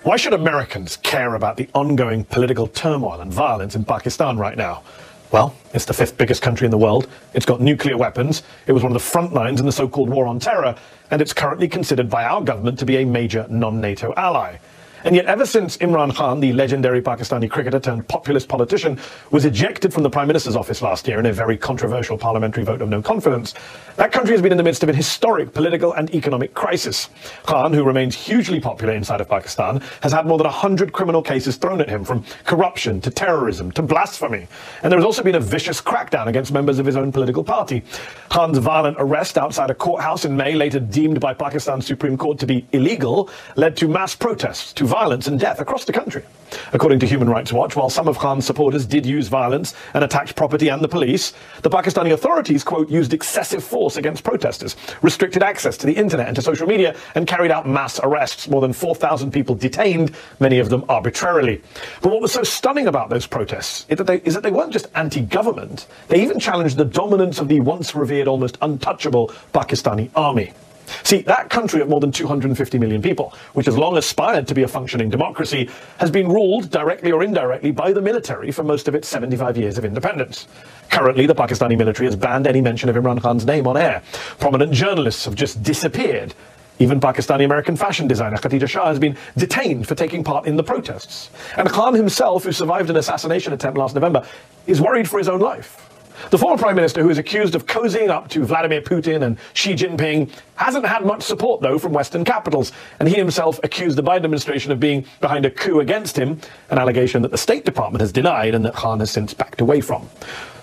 Why should Americans care about the ongoing political turmoil and violence in Pakistan right now? Well, it's the fifth biggest country in the world. It's got nuclear weapons. It was one of the front lines in the so-called war on terror, and it's currently considered by our government to be a major non-NATO ally. And yet ever since Imran Khan, the legendary Pakistani cricketer turned populist politician, was ejected from the Prime Minister's office last year in a very controversial parliamentary vote of no confidence, that country has been in the midst of an historic political and economic crisis. Khan, who remains hugely popular inside of Pakistan, has had more than 100 criminal cases thrown at him, from corruption to terrorism to blasphemy. And there has also been a vicious crackdown against members of his own political party. Khan's violent arrest outside a courthouse in May, later deemed by Pakistan's Supreme Court to be illegal, led to mass protests, to violence and death across the country. According to Human Rights Watch, while some of Khan's supporters did use violence and attacked property and the police, the Pakistani authorities, quote, used excessive force against protesters, restricted access to the internet and to social media, and carried out mass arrests. More than 4,000 people detained, many of them arbitrarily. But what was so stunning about those protests is that they weren't just anti-government, they even challenged the dominance of the once revered, almost untouchable Pakistani army. See, that country of more than 250 million people, which has long aspired to be a functioning democracy, has been ruled, directly or indirectly, by the military for most of its 75 years of independence. Currently, the Pakistani military has banned any mention of Imran Khan's name on air. Prominent journalists have just disappeared. Even Pakistani-American fashion designer Khatija Shah has been detained for taking part in the protests. And Khan himself, who survived an assassination attempt last November, is worried for his own life. The former Prime Minister, who is accused of cozying up to Vladimir Putin and Xi Jinping, hasn't had much support, though, from Western capitals, and he himself accused the Biden administration of being behind a coup against him, an allegation that the State Department has denied and that Khan has since backed away from.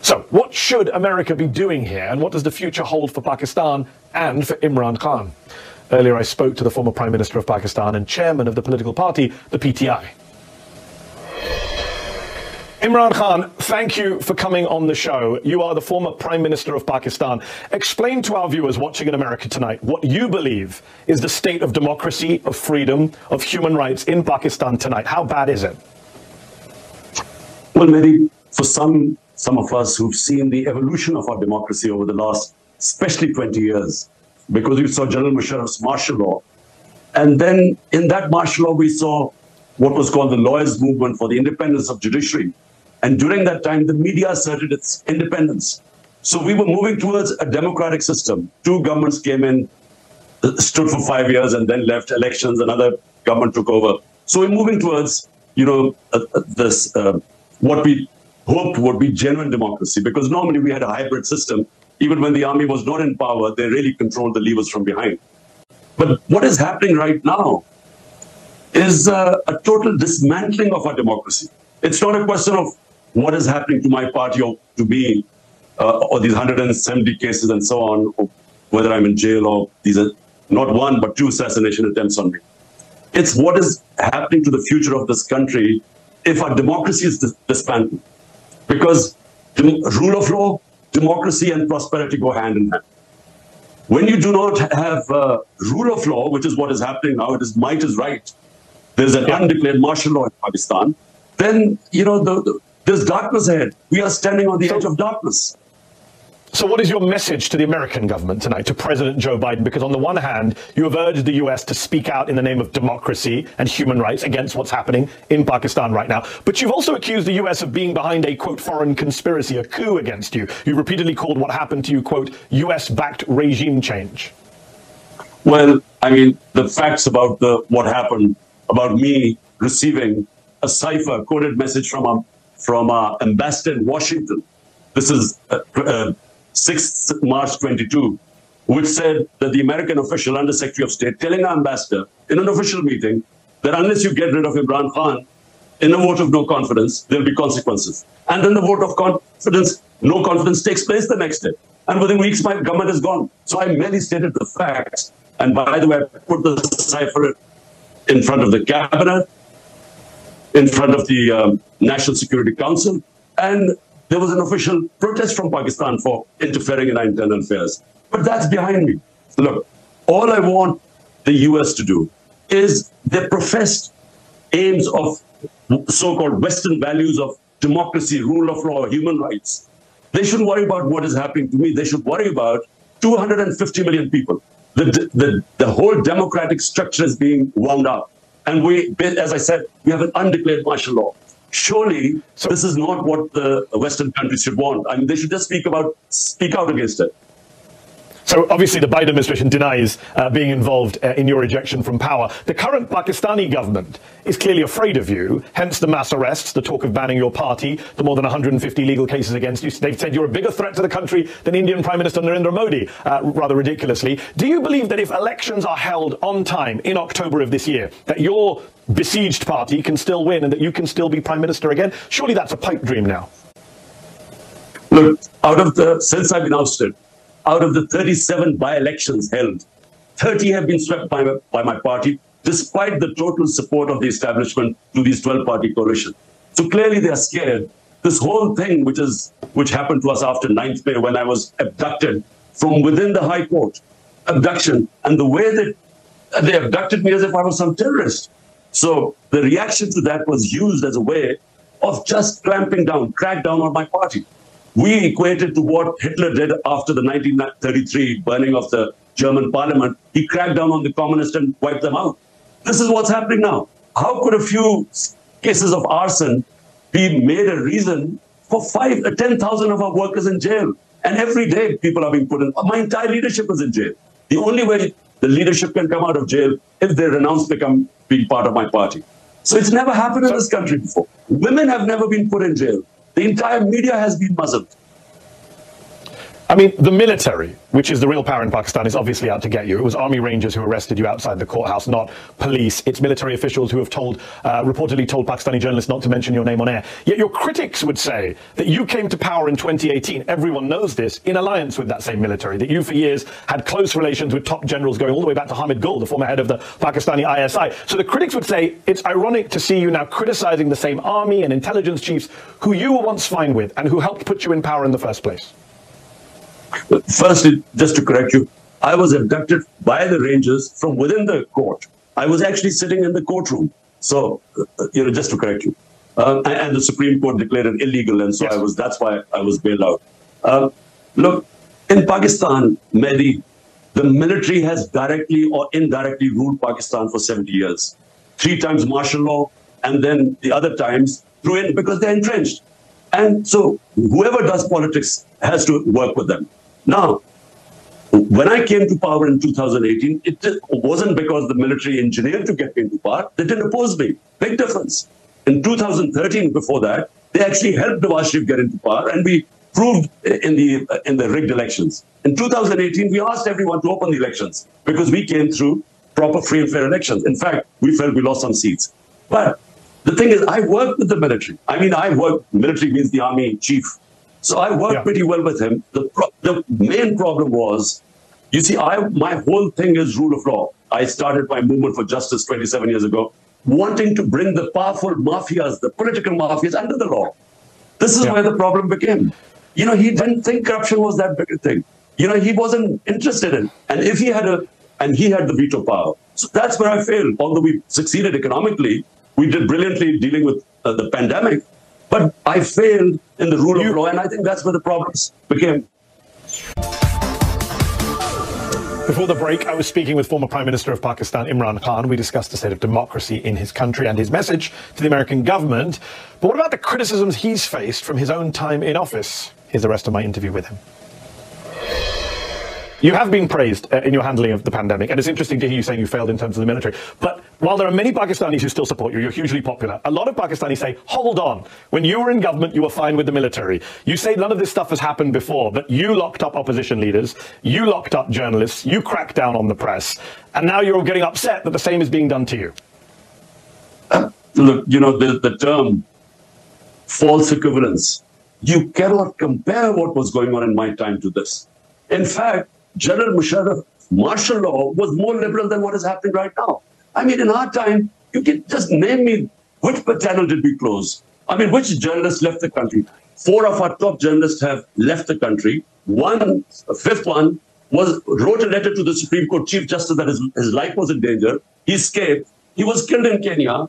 So, what should America be doing here, and what does the future hold for Pakistan and for Imran Khan? Earlier I spoke to the former Prime Minister of Pakistan and chairman of the political party, the PTI. Imran Khan, thank you for coming on the show. You are the former Prime Minister of Pakistan. Explain to our viewers watching in America tonight what you believe is the state of democracy, of freedom, of human rights in Pakistan tonight. How bad is it? Well, Mehdi, for some of us who've seen the evolution of our democracy over the last, especially 20 years, because we saw General Musharraf's martial law, and then in that martial law we saw what was called the lawyers' movement for the independence of judiciary. And during that time, the media asserted its independence. So we were moving towards a democratic system. Two governments came in, stood for 5 years, and then left elections. Another government took over. So we're moving towards, what we hoped would be genuine democracy. Because normally we had a hybrid system. Even when the army was not in power, they really controlled the levers from behind. But what is happening right now is a total dismantling of our democracy. It's not a question of what is happening to my party or to me, or these 170 cases and so on, or whether I'm in jail or these are not one, but two assassination attempts on me. It's what is happening to the future of this country if our democracy is dismantled. Because rule of law, democracy and prosperity go hand in hand. When you do not have rule of law, which is what is happening now, it is might is right. There's an undeclared martial law in Pakistan. Then, there's darkness ahead. We are standing on the edge of darkness. So what is your message to the American government tonight, to President Joe Biden? Because on the one hand, you have urged the US to speak out in the name of democracy and human rights against what's happening in Pakistan right now. But you've also accused the US of being behind a, quote, foreign conspiracy, a coup against you. You repeatedly called what happened to you, quote, US-backed regime change. Well, I mean, the facts about what happened, about me receiving a cipher coded message from our ambassador in Washington. This is 6th March 22, which said that the American official, Under Secretary of State, telling our ambassador in an official meeting that unless you get rid of Imran Khan in a vote of no confidence, there'll be consequences. And then the vote of confidence, no confidence takes place the next day. And within weeks, my government is gone. So I merely stated the facts. And by the way, I put the cipher in front of the cabinet, in front of the National Security Council, and there was an official protest from Pakistan for interfering in our internal affairs. But that's behind me. Look, all I want the US to do is their professed aims of so-called Western values of democracy, rule of law, human rights. They shouldn't worry about what is happening to me. They should worry about 250 million people. The whole democratic structure is being wound up. And we, as I said, we have an undeclared martial law. Surely, this is not what the Western countries should want. I mean, they should just speak out against it. So obviously the Biden administration denies being involved in your ejection from power. The current Pakistani government is clearly afraid of you, hence the mass arrests, the talk of banning your party, the more than 150 legal cases against you. They've said you're a bigger threat to the country than Indian Prime Minister Narendra Modi, rather ridiculously. Do you believe that if elections are held on time in October of this year, that your besieged party can still win and that you can still be Prime Minister again? Surely that's a pipe dream now. Look, since I've been ousted, out of the 37 by-elections held, 30 have been swept by my party, despite the total support of the establishment to these 12-party coalition. So clearly they are scared. This whole thing, which happened to us after 9th May, when I was abducted from within the High Court, abduction, and the way that they abducted me as if I was some terrorist. So the reaction to that was used as a way of just clamping down, crack down on my party. We equated to what Hitler did after the 1933 burning of the German parliament. He cracked down on the communists and wiped them out. This is what's happening now. How could a few cases of arson be made a reason for 10,000 of our workers in jail? And every day people are being put in. My entire leadership is in jail. The only way the leadership can come out of jail if they renounce being part of my party. So it's never happened in this country before. Women have never been put in jail. The entire media has been muzzled. I mean, the military, which is the real power in Pakistan, is obviously out to get you. It was Army Rangers who arrested you outside the courthouse, not police. It's military officials who have reportedly told Pakistani journalists not to mention your name on air. Yet your critics would say that you came to power in 2018, everyone knows this, in alliance with that same military, that you for years had close relations with top generals going all the way back to Hamid Gul, the former head of the Pakistani ISI. So the critics would say it's ironic to see you now criticizing the same army and intelligence chiefs who you were once fine with and who helped put you in power in the first place. Firstly, just to correct you, I was abducted by the Rangers from within the court. I was actually sitting in the courtroom. So, just to correct you. And the Supreme Court declared it illegal, and so yes. That's why I was bailed out. Look, in Pakistan, Mehdi, the military has directly or indirectly ruled Pakistan for 70 years. 3 times martial law, and then the other times because they're entrenched. And so whoever does politics has to work with them. Now, when I came to power in 2018, it wasn't because the military engineered to get me into power. They didn't oppose me. Big difference. In 2013, before that, they actually helped Nawaz Sharif get into power, and we proved in the rigged elections. In 2018, we asked everyone to open the elections because we came through proper, free and fair elections. In fact, we felt we lost some seats. But the thing is, I worked with the military. I mean, military means the army chief. So I worked pretty well with him. The main problem was, you see, my whole thing is rule of law. I started my movement for justice 27 years ago, wanting to bring the powerful mafias, the political mafias, under the law. This is where the problem became. He didn't think corruption was that big a thing. He wasn't interested in. And if he had the veto power. So that's where I failed. Although we succeeded economically, we did brilliantly dealing with the pandemic, but I failed in the rule of law, and I think that's where the problems became. Before the break, I was speaking with former Prime Minister of Pakistan, Imran Khan. We discussed the state of democracy in his country and his message to the American government. But what about the criticisms he's faced from his own time in office? Here's the rest of my interview with him. You have been praised in your handling of the pandemic, and it's interesting to hear you saying you failed in terms of the military. But while there are many Pakistanis who still support you, you're hugely popular, a lot of Pakistanis say, hold on, when you were in government, you were fine with the military. You say none of this stuff has happened before, but you locked up opposition leaders, you locked up journalists, you cracked down on the press, and now you're getting upset that the same is being done to you. Look, the term false equivalence, you cannot compare what was going on in my time to this. In fact, General Musharraf's martial law was more liberal than what is happening right now. I mean, in our time, you can just name me which channel did we close? I mean, which journalists left the country? 4 of our top journalists have left the country. A fifth one wrote a letter to the Supreme Court Chief Justice that his life was in danger. He escaped. He was killed in Kenya.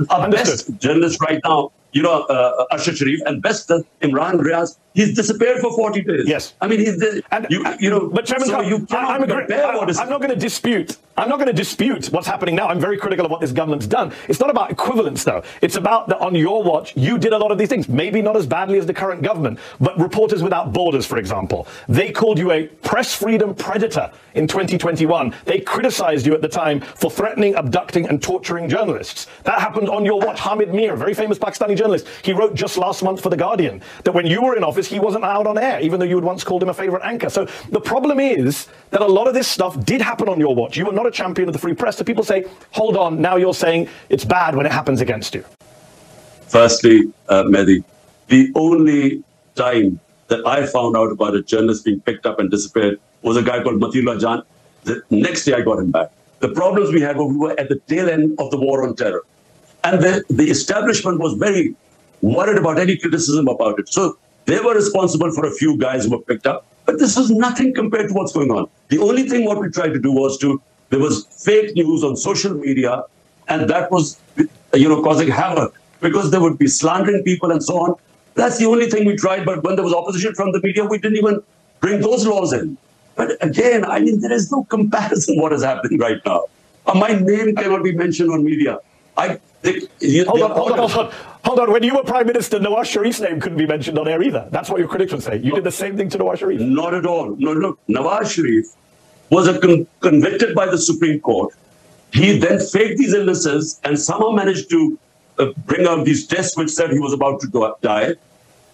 Our best journalist right now Ashar Sharif, and best Imran Riaz, he's disappeared for 40 days. Yes. I mean, but Chairman Khan, I'm not going to dispute. I'm not going to dispute what's happening now. I'm very critical of what this government's done. It's not about equivalence, though. It's about that on your watch, you did a lot of these things. Maybe not as badly as the current government, but Reporters Without Borders, for example, they called you a press freedom predator in 2021. They criticized you at the time for threatening, abducting, and torturing journalists. That happened on your watch. Hamid Mir, a very famous Pakistani journalist, he wrote just last month for The Guardian that when you were in office, he wasn't allowed on air, even though you had once called him a favorite anchor. So the problem is that a lot of this stuff did happen on your watch. You were not a champion of the free press. So people say, hold on, now you're saying it's bad when it happens against you. Firstly, Mehdi, the only time that I found out about a journalist being picked up and disappeared was a guy called Matiullah Jan. The next day I got him back. The problems we had were we were at the tail end of the war on terror. And the establishment was very worried about any criticism about it. So they were responsible for a few guys who were picked up. But this was nothing compared to what's going on. The only thing what we tried to do was there was fake news on social media, and that was, causing havoc because there would be slandering people and so on. That's the only thing we tried. But when there was opposition from the media, we didn't even bring those laws in. But again, I mean, there is no comparison what is happening right now. My name cannot be mentioned on media. Hold on. When you were Prime Minister, Nawaz Sharif's name couldn't be mentioned on air either. That's what your critics would say. You did the same thing to Nawaz Sharif. Not at all. No. Nawaz Sharif was convicted by the Supreme Court. He then faked these illnesses and somehow managed to bring out these tests which said he was about to die.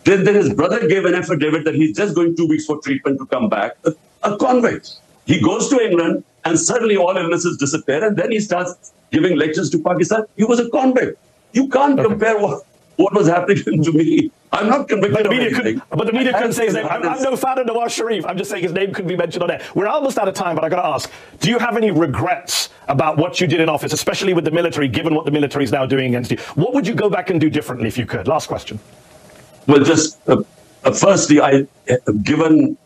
Then his brother gave an affidavit that he's just going 2 weeks for treatment to come back. A convict. He goes to England and suddenly all illnesses disappear, and then he starts giving lectures to Pakistan. He was a convict. You can't compare what was happening to me. I'm not convicted of anything. But the media couldn't say his name. I'm no fan of Nawaz Sharif. I'm just saying his name couldn't be mentioned on air. We're almost out of time, but I got to ask, do you have any regrets about what you did in office, especially with the military, given what the military is now doing against you? What would you go back and do differently if you could? Last question. Well, just firstly, given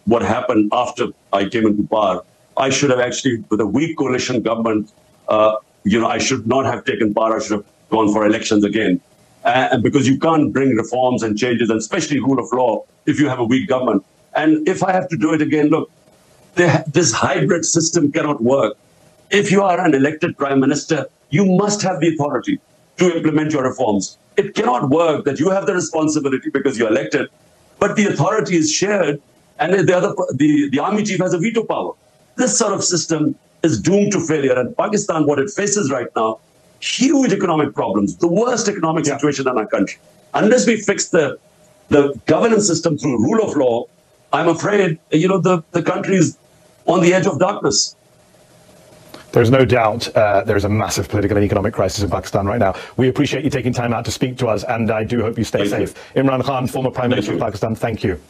what happened after I came into power, I should have actually, with a weak coalition government, I should not have taken power. I should have gone for elections again. And because you can't bring reforms and changes, and especially rule of law, if you have a weak government. And if I have to do it again, look, this hybrid system cannot work. If you are an elected prime minister, you must have the authority to implement your reforms. It cannot work that you have the responsibility because you're elected, but the authority is shared, and the army chief has a veto power. This sort of system is doomed to failure. And Pakistan, what it faces right now, huge economic problems, the worst economic situation in our country. Unless we fix the governance system through rule of law, I'm afraid, the country is on the edge of darkness. There's no doubt there's a massive political and economic crisis in Pakistan right now. We appreciate you taking time out to speak to us, and I do hope you stay safe. Imran Khan, former Prime Minister of Pakistan, thank you.